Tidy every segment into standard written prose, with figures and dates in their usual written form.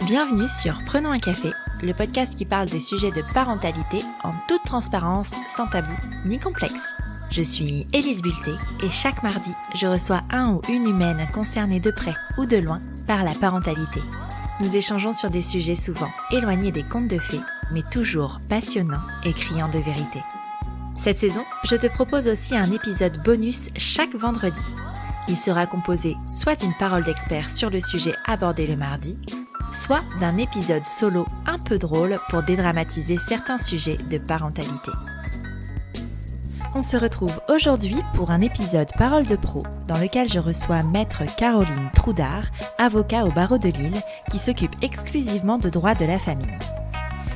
Bienvenue sur Prenons un café, le podcast qui parle des sujets de parentalité en toute transparence, sans tabou ni complexe. Je suis Élise Bulté et chaque mardi, je reçois un ou une humaine concernée de près ou de loin par la parentalité. Nous échangeons sur des sujets souvent éloignés des contes de fées, mais toujours passionnants et criants de vérité. Cette saison, je te propose aussi un épisode bonus chaque vendredi. Il sera composé soit d'une parole d'expert sur le sujet abordé le mardi, soit d'un épisode solo un peu drôle pour dédramatiser certains sujets de parentalité. On se retrouve aujourd'hui pour un épisode Parole de Pro dans lequel je reçois Maître Caroline Troudard, avocat au barreau de Lille, qui s'occupe exclusivement de droit de la famille.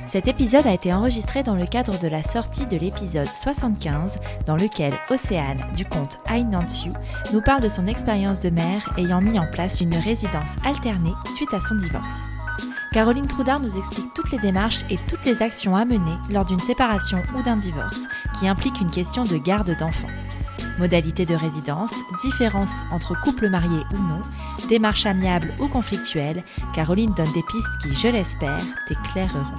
Cet épisode a été enregistré dans le cadre de la sortie de l'épisode 75 dans lequel Océane, du compte I Know You, nous parle de son expérience de mère ayant mis en place une résidence alternée suite à son divorce. Caroline Troudard nous explique toutes les démarches et toutes les actions à mener lors d'une séparation ou d'un divorce qui implique une question de garde d'enfants. Modalités de résidence, différences entre couples mariés ou non, démarches amiables ou conflictuelles, Caroline donne des pistes qui, je l'espère, t'éclaireront.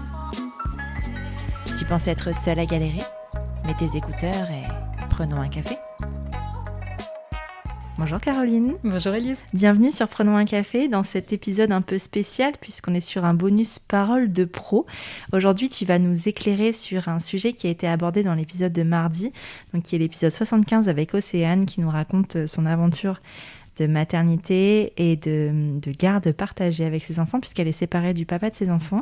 Tu penses être seule à galérer ? Mets tes écouteurs et prenons un café. Bonjour Caroline. Bonjour Élise. Bienvenue sur Prenons un café dans cet épisode un peu spécial puisqu'on est sur un bonus Parole de Pro. Aujourd'hui, tu vas nous éclairer sur un sujet qui a été abordé dans l'épisode de mardi, donc qui est l'épisode 75 avec Océane qui nous raconte son aventure de maternité et de garde partagée avec ses enfants puisqu'elle est séparée du papa de ses enfants.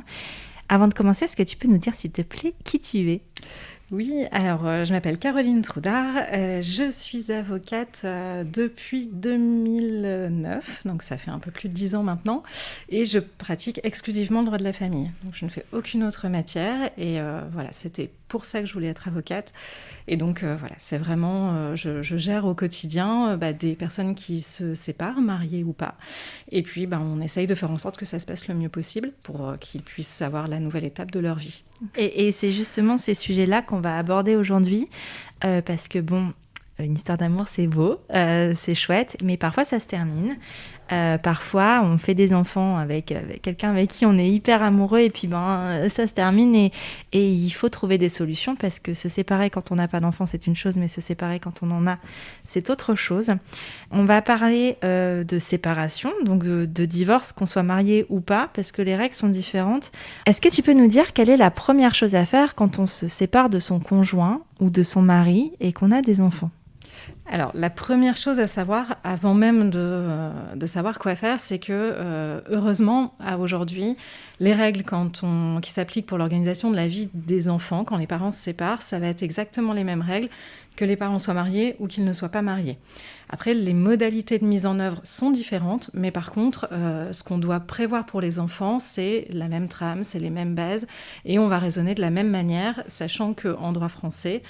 Avant de commencer, est-ce que tu peux nous dire, s'il te plaît, qui tu es ? Oui, alors je m'appelle Caroline Troudard, je suis avocate depuis 2009, donc ça fait un peu plus de 10 ans maintenant, et je pratique exclusivement le droit de la famille. Donc je ne fais aucune autre matière, et voilà, c'était pour ça que je voulais être avocate. Et donc voilà, c'est vraiment, je gère au quotidien des personnes qui se séparent, mariées ou pas, et puis on essaye de faire en sorte que ça se passe le mieux possible pour qu'ils puissent avoir la nouvelle étape de leur vie. Et c'est justement ces sujets-là qu'on va aborder aujourd'hui, parce que une histoire d'amour c'est beau, c'est chouette, mais parfois ça se termine. Parfois on fait des enfants avec quelqu'un avec qui on est hyper amoureux et puis ça se termine et il faut trouver des solutions parce que se séparer quand on n'a pas d'enfant c'est une chose, mais se séparer quand on en a c'est autre chose. On va parler de séparation, donc de divorce, qu'on soit marié ou pas, parce que les règles sont différentes. Est-ce que tu peux nous dire quelle est la première chose à faire quand on se sépare de son conjoint ou de son mari et qu'on a des enfants ? Alors, la première chose à savoir, avant même de savoir quoi faire, c'est que, heureusement, aujourd'hui, les règles qui s'appliquent pour l'organisation de la vie des enfants, quand les parents se séparent, ça va être exactement les mêmes règles que les parents soient mariés ou qu'ils ne soient pas mariés. Après, les modalités de mise en œuvre sont différentes, mais par contre, ce qu'on doit prévoir pour les enfants, c'est la même trame, c'est les mêmes bases, et on va raisonner de la même manière, sachant qu'en droit français,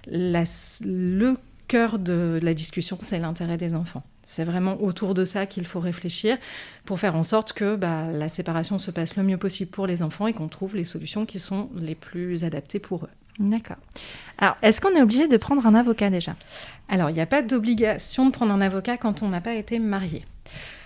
le cœur de la discussion, c'est l'intérêt des enfants. C'est vraiment autour de ça qu'il faut réfléchir pour faire en sorte que la séparation se passe le mieux possible pour les enfants et qu'on trouve les solutions qui sont les plus adaptées pour eux. D'accord. Alors, est-ce qu'on est obligé de prendre un avocat déjà ? Alors, il n'y a pas d'obligation de prendre un avocat quand on n'a pas été marié.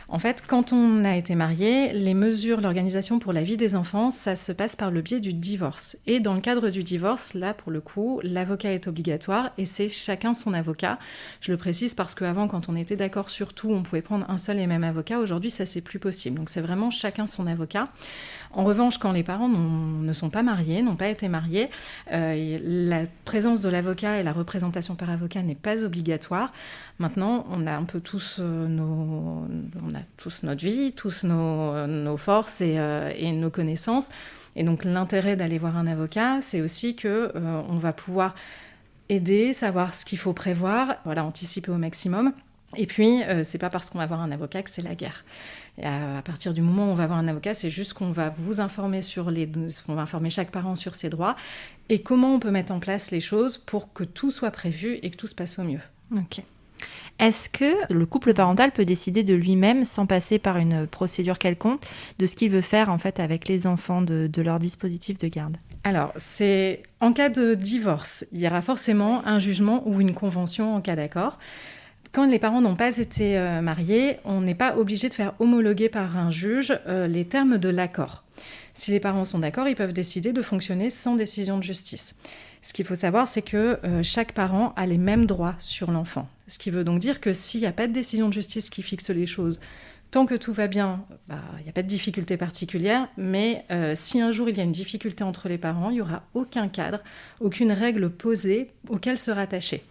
En fait, quand on a été marié, les mesures, l'organisation pour la vie des enfants, ça se passe par le biais du divorce. Et dans le cadre du divorce, là, pour le coup, l'avocat est obligatoire et c'est chacun son avocat. Je le précise parce qu'avant, quand on était d'accord sur tout, on pouvait prendre un seul et même avocat. Aujourd'hui, ça, c'est plus possible. Donc, c'est vraiment chacun son avocat. En revanche, quand les parents ne sont pas mariés, n'ont pas été mariés, la présence de l'avocat et la représentation par avocat n'est pas obligatoire. Maintenant, on a un peu tous notre vie, tous nos forces et nos connaissances. Et donc, l'intérêt d'aller voir un avocat, c'est aussi qu'on va pouvoir aider, savoir ce qu'il faut prévoir, anticiper au maximum. Et puis, c'est pas parce qu'on va voir un avocat que c'est la guerre. Et à partir du moment où on va voir un avocat, c'est juste qu'on va vous informer on va informer chaque parent sur ses droits et comment on peut mettre en place les choses pour que tout soit prévu et que tout se passe au mieux. Ok. Est-ce que le couple parental peut décider de lui-même, sans passer par une procédure quelconque, de ce qu'il veut faire en fait avec les enfants, de leur dispositif de garde ? Alors, c'est en cas de divorce, il y aura forcément un jugement ou une convention en cas d'accord. Quand les parents n'ont pas été mariés, on n'est pas obligé de faire homologuer par un juge les termes de l'accord. Si les parents sont d'accord, ils peuvent décider de fonctionner sans décision de justice. Ce qu'il faut savoir, c'est que chaque parent a les mêmes droits sur l'enfant. Ce qui veut donc dire que s'il n'y a pas de décision de justice qui fixe les choses, tant que tout va bien, il n'y a pas de difficulté particulière, mais si un jour il y a une difficulté entre les parents, il n'y aura aucun cadre, aucune règle posée auquel se rattacher.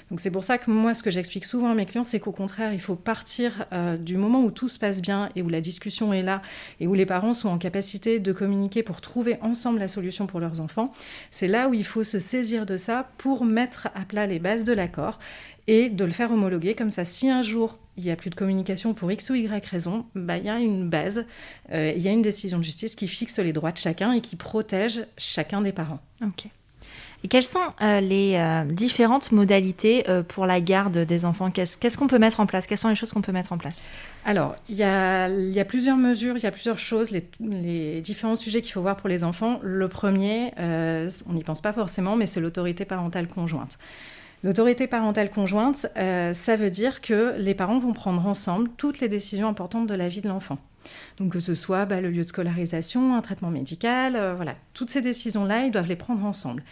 Donc c'est pour ça que moi, ce que j'explique souvent à mes clients, c'est qu'au contraire, il faut partir du moment où tout se passe bien et où la discussion est là et où les parents sont en capacité de communiquer pour trouver ensemble la solution pour leurs enfants. C'est là où il faut se saisir de ça pour mettre à plat les bases de l'accord et de le faire homologuer. Comme ça, si un jour, il n'y a plus de communication pour X ou Y raison, il y a une base, il y a une décision de justice qui fixe les droits de chacun et qui protège chacun des parents. Ok. Et quelles sont les différentes modalités pour la garde des enfants ? Qu'est-ce qu'on peut mettre en place ? Quelles sont les choses qu'on peut mettre en place ? Alors, il y a plusieurs mesures, il y a plusieurs choses, les différents sujets qu'il faut voir pour les enfants. Le premier, on n'y pense pas forcément, mais c'est l'autorité parentale conjointe. L'autorité parentale conjointe, ça veut dire que les parents vont prendre ensemble toutes les décisions importantes de la vie de l'enfant. Donc que ce soit le lieu de scolarisation, un traitement médical, toutes ces décisions-là, ils doivent les prendre ensemble.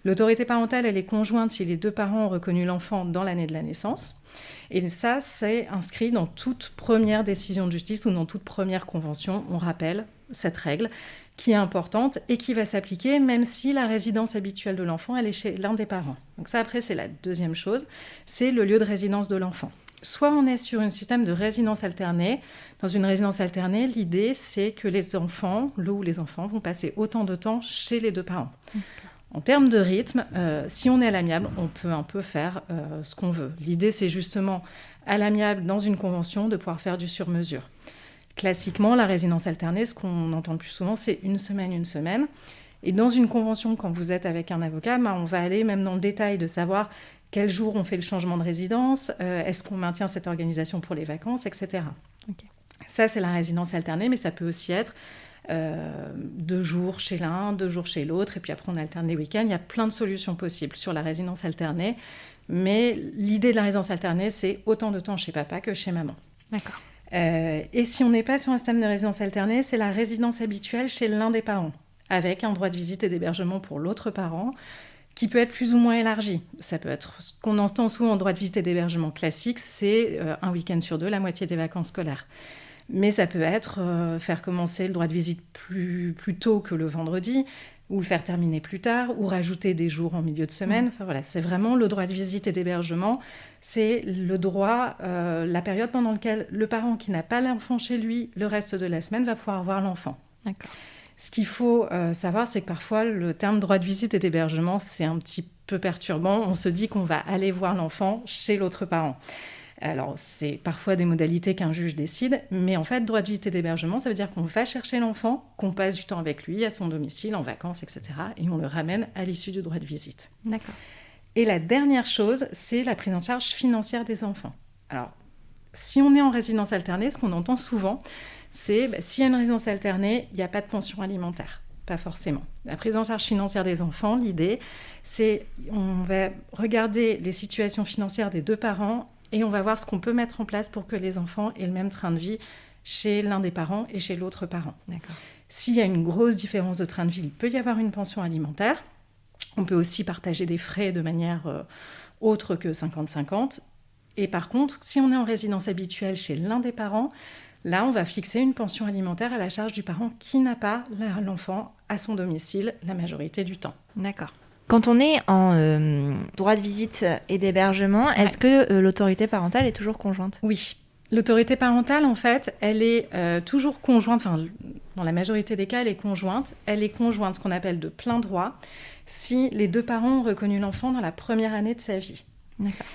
L'autorité parentale, elle est conjointe si les deux parents ont reconnu l'enfant dans l'année de la naissance. Et ça, c'est inscrit dans toute première décision de justice ou dans toute première convention. On rappelle cette règle qui est importante et qui va s'appliquer même si la résidence habituelle de l'enfant, elle est chez l'un des parents. Donc ça, après, c'est la deuxième chose, c'est le lieu de résidence de l'enfant. Soit on est sur un système de résidence alternée. Dans une résidence alternée, l'idée, c'est que les enfants vont passer autant de temps chez les deux parents. Okay. En termes de rythme, si on est à l'amiable, on peut un peu faire ce qu'on veut. L'idée, c'est justement, à l'amiable, dans une convention, de pouvoir faire du sur-mesure. Classiquement, la résidence alternée, ce qu'on entend le plus souvent, c'est une semaine. Et dans une convention, quand vous êtes avec un avocat, on va aller même dans le détail de savoir quel jour on fait le changement de résidence, est-ce qu'on maintient cette organisation pour les vacances, etc. Okay. Ça, c'est la résidence alternée, mais ça peut aussi être 2 jours chez l'un, 2 jours chez l'autre, et puis après on alterne les week-ends. Il y a plein de solutions possibles sur la résidence alternée, mais l'idée de la résidence alternée, c'est autant de temps chez papa que chez maman. D'accord. Et si on n'est pas sur un système de résidence alternée, c'est la résidence habituelle chez l'un des parents, avec un droit de visite et d'hébergement pour l'autre parent, qui peut être plus ou moins élargi. Ça peut être ce qu'on entend souvent en droit de visite et d'hébergement classique, c'est un week-end sur 2, la moitié des vacances scolaires. Mais ça peut être faire commencer le droit de visite plus tôt que le vendredi, ou le faire terminer plus tard, ou rajouter des jours en milieu de semaine. Enfin, voilà, c'est vraiment le droit de visite et d'hébergement. C'est le droit, la période pendant laquelle le parent qui n'a pas l'enfant chez lui le reste de la semaine va pouvoir voir l'enfant. D'accord. Ce qu'il faut savoir, c'est que parfois, le terme droit de visite et d'hébergement, c'est un petit peu perturbant. On se dit qu'on va aller voir l'enfant chez l'autre parent. Alors, c'est parfois des modalités qu'un juge décide, mais en fait, droit de visite et d'hébergement, ça veut dire qu'on va chercher l'enfant, qu'on passe du temps avec lui, à son domicile, en vacances, etc., et on le ramène à l'issue du droit de visite. D'accord. Et la dernière chose, c'est la prise en charge financière des enfants. Alors, si on est en résidence alternée, ce qu'on entend souvent, c'est s'il y a une résidence alternée, il n'y a pas de pension alimentaire. Pas forcément. La prise en charge financière des enfants, l'idée, c'est on va regarder les situations financières des deux parents et on va voir ce qu'on peut mettre en place pour que les enfants aient le même train de vie chez l'un des parents et chez l'autre parent. D'accord. S'il y a une grosse différence de train de vie, il peut y avoir une pension alimentaire. On peut aussi partager des frais de manière autre que 50-50. Et par contre, si on est en résidence habituelle chez l'un des parents, là, on va fixer une pension alimentaire à la charge du parent qui n'a pas l'enfant à son domicile la majorité du temps. D'accord. Quand on est en droit de visite et d'hébergement, est-ce que l'autorité parentale est toujours conjointe ? Oui. L'autorité parentale, en fait, elle est toujours conjointe, enfin, dans la majorité des cas, elle est conjointe. Elle est conjointe, ce qu'on appelle de plein droit, si les deux parents ont reconnu l'enfant dans la première année de sa vie. D'accord.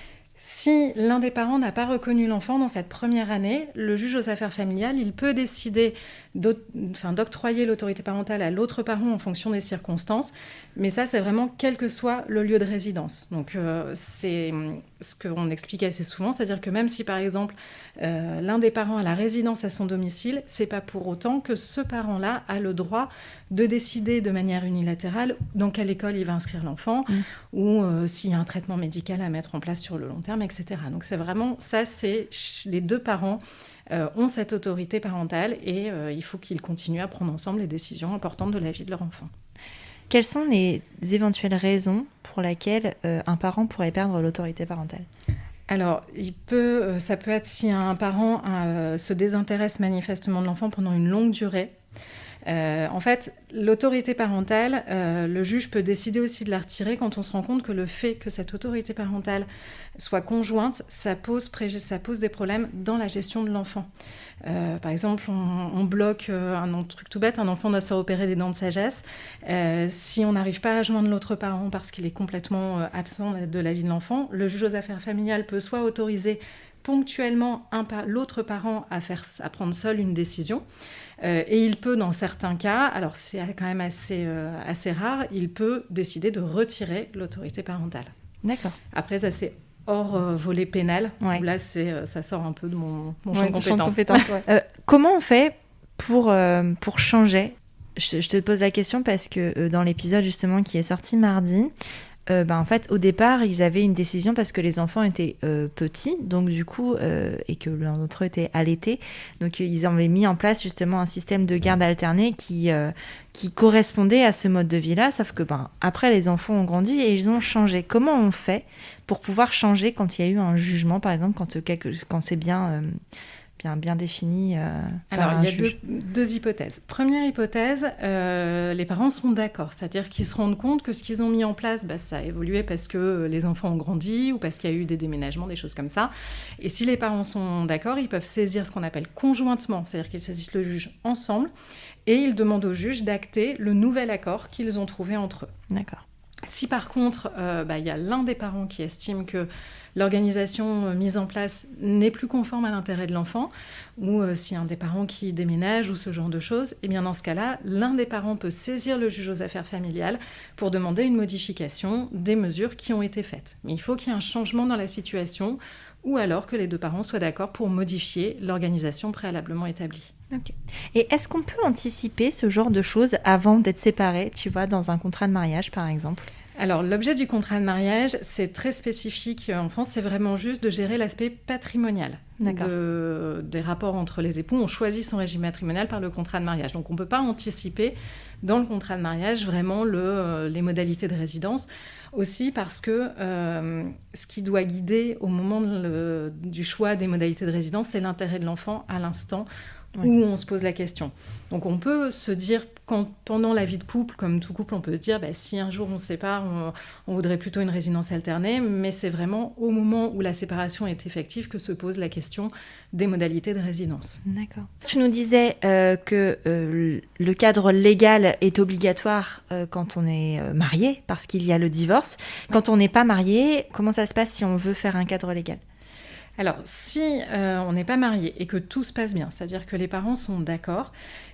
Si l'un des parents n'a pas reconnu l'enfant dans cette première année, le juge aux affaires familiales, il peut décider d'octroyer l'autorité parentale à l'autre parent en fonction des circonstances. Mais ça, c'est vraiment quel que soit le lieu de résidence. Donc, c'est ce qu'on explique assez souvent, c'est-à-dire que même si, par exemple, l'un des parents a la résidence à son domicile, c'est pas pour autant que ce parent-là a le droit de décider de manière unilatérale dans quelle école il va inscrire l'enfant ou s'il y a un traitement médical à mettre en place sur le long terme. terme, etc. Donc c'est vraiment ça, les deux parents ont cette autorité parentale et il faut qu'ils continuent à prendre ensemble les décisions importantes de la vie de leur enfant. Quelles sont les éventuelles raisons pour lesquelles un parent pourrait perdre l'autorité parentale ? Alors, ça peut être si un parent se désintéresse manifestement de l'enfant pendant une longue durée. En fait, l'autorité parentale, le juge peut décider aussi de la retirer quand on se rend compte que le fait que cette autorité parentale soit conjointe, ça pose des problèmes dans la gestion de l'enfant. Par exemple, on bloque un truc tout bête, un enfant doit se faire opérer des dents de sagesse. Si on n'arrive pas à joindre l'autre parent parce qu'il est complètement absent de la vie de l'enfant, le juge aux affaires familiales peut soit autoriser ponctuellement l'autre parent à prendre seul une décision, et il peut, dans certains cas, alors c'est quand même assez rare, il peut décider de retirer l'autorité parentale. D'accord. Après, ça c'est hors volet pénal, où là ça sort un peu de mon champ de compétences. Comment on fait pour changer ? Je te pose la question parce que dans l'épisode justement qui est sorti mardi, en fait, au départ, ils avaient une décision parce que les enfants étaient petits, donc du coup, et que l'un d'entre eux était allaité. Donc, ils avaient mis en place justement un système de garde alternée qui correspondait à ce mode de vie-là, sauf que après, les enfants ont grandi et ils ont changé. Comment on fait pour pouvoir changer quand il y a eu un jugement, par exemple, quand c'est bien défini Alors, par un il y a juge. deux hypothèses. Première hypothèse, les parents sont d'accord, c'est-à-dire qu'ils se rendent compte que ce qu'ils ont mis en place, ça a évolué parce que les enfants ont grandi ou parce qu'il y a eu des déménagements, des choses comme ça. Et si les parents sont d'accord, ils peuvent saisir ce qu'on appelle conjointement, c'est-à-dire qu'ils saisissent le juge ensemble et ils demandent au juge d'acter le nouvel accord qu'ils ont trouvé entre eux. D'accord. Si par contre, il y a l'un des parents qui estime que l'organisation mise en place n'est plus conforme à l'intérêt de l'enfant, ou s'il y a un des parents qui déménage ou ce genre de choses, et bien dans ce cas-là, l'un des parents peut saisir le juge aux affaires familiales pour demander une modification des mesures qui ont été faites. Mais il faut qu'il y ait un changement dans la situation, ou alors que les deux parents soient d'accord pour modifier l'organisation préalablement établie. Ok. Et est-ce qu'on peut anticiper ce genre de choses avant d'être séparés, tu vois, dans un contrat de mariage par exemple ? Alors, l'objet du contrat de mariage, c'est très spécifique en France, c'est vraiment juste de gérer l'aspect patrimonial des rapports entre les époux. On choisit son régime matrimonial par le contrat de mariage. Donc, on ne peut pas anticiper dans le contrat de mariage vraiment les modalités de résidence. Aussi parce que ce qui doit guider au moment du choix des modalités de résidence, c'est l'intérêt de l'enfant à l'instant où on se pose la question. Donc on peut se dire, pendant la vie de couple, comme tout couple, on peut se dire, si un jour on se sépare, on voudrait plutôt une résidence alternée, mais c'est vraiment au moment où la séparation est effective que se pose la question des modalités de résidence. D'accord. Tu nous disais que le cadre légal est obligatoire quand on est marié, parce qu'il y a le divorce. Quand on n'est pas marié, comment ça se passe si on veut faire un cadre légal ? Alors, si on n'est pas marié et que tout se passe bien, c'est-à-dire que les parents sont d'accord,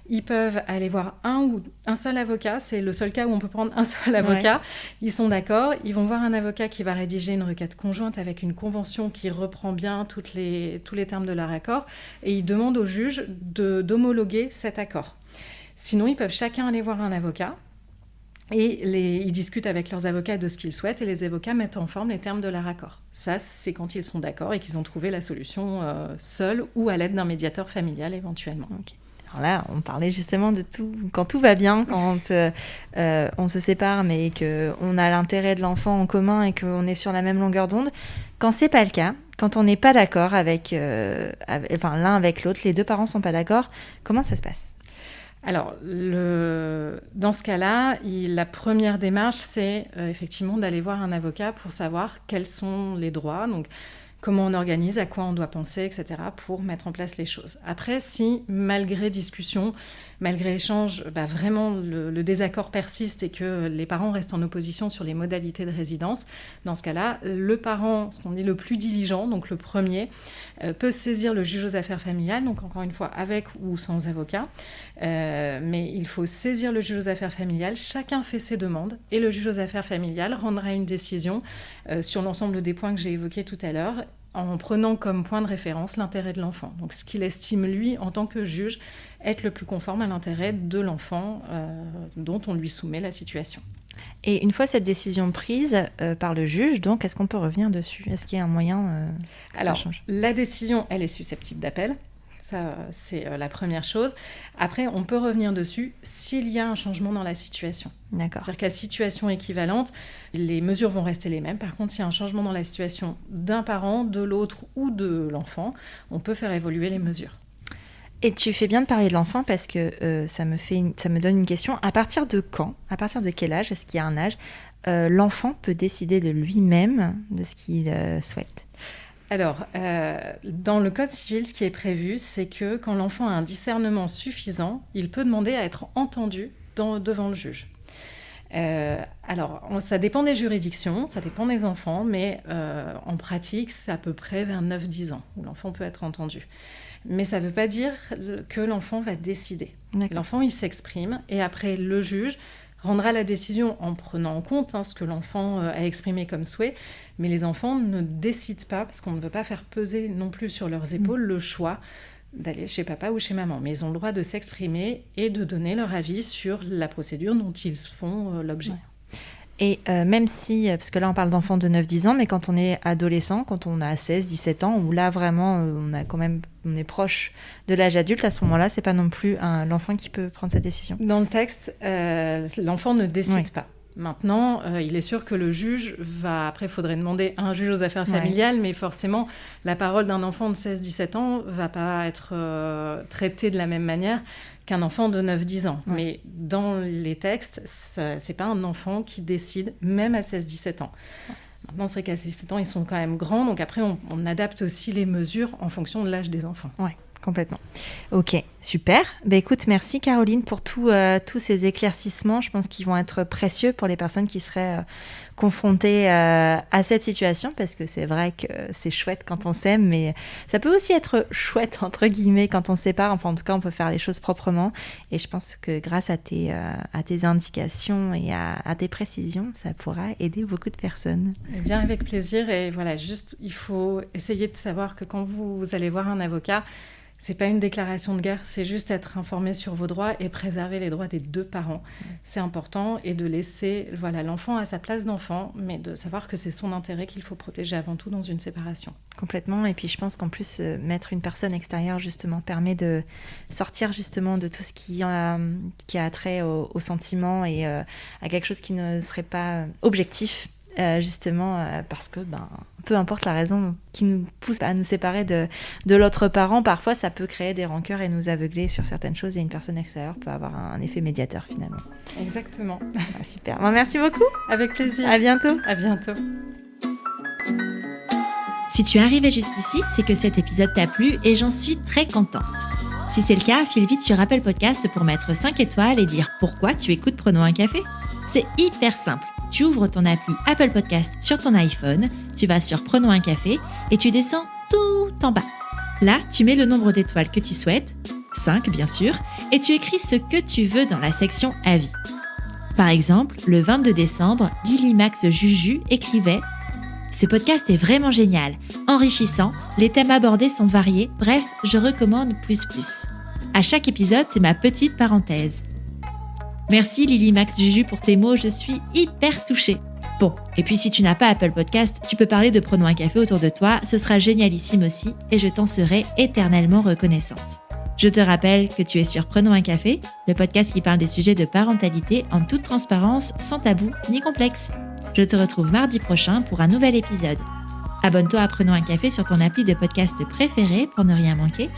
ils peuvent aller voir un seul avocat, c'est le seul cas où on peut prendre un seul avocat. Ils sont d'accord, ils vont voir un avocat qui va rédiger une requête conjointe avec une convention qui reprend bien tous les termes de leur accord, et ils demandent au juge d'homologuer cet accord. Sinon, ils peuvent chacun aller voir un avocat, et ils discutent avec leurs avocats de ce qu'ils souhaitent, et les avocats mettent en forme les termes de leur accord. Ça, c'est quand ils sont d'accord et qu'ils ont trouvé la solution seuls ou à l'aide d'un médiateur familial éventuellement. Okay. Alors là, on parlait justement de tout, quand tout va bien, quand on se sépare mais qu'on a l'intérêt de l'enfant en commun et qu'on est sur la même longueur d'onde. Quand c'est pas le cas, quand on n'est pas d'accord l'un avec l'autre, les deux parents ne sont pas d'accord, comment ça se passe ? Alors, dans ce cas-là, la première démarche, c'est effectivement d'aller voir un avocat pour savoir quels sont les droits, donc comment on organise, à quoi on doit penser, etc., pour mettre en place les choses. Après, si, malgré discussion, malgré échange, vraiment le désaccord persiste et que les parents restent en opposition sur les modalités de résidence, dans ce cas-là, le parent, ce qu'on dit le plus diligent, donc le premier, peut saisir le juge aux affaires familiales, donc encore une fois avec ou sans avocat, mais il faut saisir le juge aux affaires familiales, chacun fait ses demandes et le juge aux affaires familiales rendra une décision sur l'ensemble des points que j'ai évoqués tout à l'heure, en prenant comme point de référence l'intérêt de l'enfant. Donc ce qu'il estime, lui, en tant que juge, être le plus conforme à l'intérêt de l'enfant dont on lui soumet la situation. Et une fois cette décision prise par le juge, donc, est-ce qu'on peut revenir dessus ? Est-ce qu'il y a un moyen que ça change ? La décision, elle est susceptible d'appel. Ça, c'est la première chose. Après, on peut revenir dessus s'il y a un changement dans la situation. D'accord. C'est-à-dire qu'à situation équivalente, les mesures vont rester les mêmes. Par contre, s'il y a un changement dans la situation d'un parent, de l'autre ou de l'enfant, on peut faire évoluer les mesures. Et tu fais bien de parler de l'enfant parce que ça me donne une question. À partir de quand ? À partir de quel âge ? Est-ce qu'il y a un âge l'enfant peut décider de lui-même de ce qu'il souhaite ? Alors, dans le Code civil, ce qui est prévu, c'est que quand l'enfant a un discernement suffisant, il peut demander à être entendu devant le juge. Alors, ça dépend des juridictions, ça dépend des enfants, mais en pratique, c'est à peu près vers 9-10 ans où l'enfant peut être entendu. Mais ça ne veut pas dire que l'enfant va décider. D'accord. L'enfant, il s'exprime et après, le juge rendra la décision en prenant en compte ce que l'enfant a exprimé comme souhait. Mais les enfants ne décident pas, parce qu'on ne veut pas faire peser non plus sur leurs épaules le choix d'aller chez papa ou chez maman. Mais ils ont le droit de s'exprimer et de donner leur avis sur la procédure dont ils font l'objet. Ouais. Et même si, parce que là on parle d'enfants de 9-10 ans, mais quand on est adolescent, quand on a 16-17 ans, où là vraiment on est proche de l'âge adulte, à ce moment-là, c'est pas non plus l'enfant qui peut prendre cette décision. Dans le texte, l'enfant ne décide pas. Maintenant, il est sûr que le juge va... Après, il faudrait demander à un juge aux affaires familiales, mais forcément, la parole d'un enfant de 16-17 ans ne va pas être traitée de la même manière qu'un enfant de 9-10 ans. Mais dans les textes, ce n'est pas un enfant qui décide, même à 16-17 ans. Maintenant, c'est vrai qu'à 17 ans, ils sont quand même grands, donc après, on adapte aussi les mesures en fonction de l'âge des enfants. Oui. Complètement. Ok, super. Écoute, merci Caroline pour tous ces éclaircissements. Je pense qu'ils vont être précieux pour les personnes qui seraient confrontées à cette situation, parce que c'est vrai que c'est chouette quand on s'aime, mais ça peut aussi être chouette, entre guillemets, quand on se sépare. Enfin, en tout cas, on peut faire les choses proprement. Et je pense que grâce à tes indications et à tes précisions, ça pourra aider beaucoup de personnes. Eh bien, avec plaisir. Et voilà, juste, il faut essayer de savoir que quand vous allez voir un avocat, c'est pas une déclaration de guerre, c'est juste être informé sur vos droits et préserver les droits des deux parents. C'est important, et de laisser l'enfant à sa place d'enfant, mais de savoir que c'est son intérêt qu'il faut protéger avant tout dans une séparation. Complètement, et puis je pense qu'en plus, mettre une personne extérieure justement permet de sortir justement de tout ce qui a trait au sentiment et à quelque chose qui ne serait pas objectif. Parce que peu importe la raison qui nous pousse à nous séparer de l'autre parent, parfois ça peut créer des rancœurs et nous aveugler sur certaines choses, et une personne extérieure peut avoir un effet médiateur finalement. Exactement. Ah, super. Merci beaucoup. Avec plaisir. À bientôt. À bientôt. Si tu es arrivé jusqu'ici, c'est que cet épisode t'a plu et j'en suis très contente. Si c'est le cas, file vite sur Apple Podcast pour mettre 5 étoiles et dire pourquoi tu écoutes Prenons un café. C'est hyper simple. Tu ouvres ton appli Apple Podcast sur ton iPhone, tu vas sur Prenons un café et tu descends tout en bas. Là, tu mets le nombre d'étoiles que tu souhaites, 5 bien sûr, et tu écris ce que tu veux dans la section Avis. Par exemple, le 22 décembre, Lily Max Juju écrivait « Ce podcast est vraiment génial, enrichissant, les thèmes abordés sont variés, bref, je recommande plus. À chaque épisode, c'est ma petite parenthèse. » Merci Lily Max Juju pour tes mots, je suis hyper touchée. Bon, et puis si tu n'as pas Apple Podcast, tu peux parler de Prenons un café autour de toi, ce sera génialissime aussi et je t'en serai éternellement reconnaissante. Je te rappelle que tu es sur Prenons un café, le podcast qui parle des sujets de parentalité en toute transparence, sans tabou ni complexe. Je te retrouve mardi prochain pour un nouvel épisode. Abonne-toi à Prenons un café sur ton appli de podcast préféré pour ne rien manquer.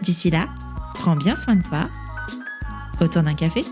D'ici là, prends bien soin de toi. Autour d'un café.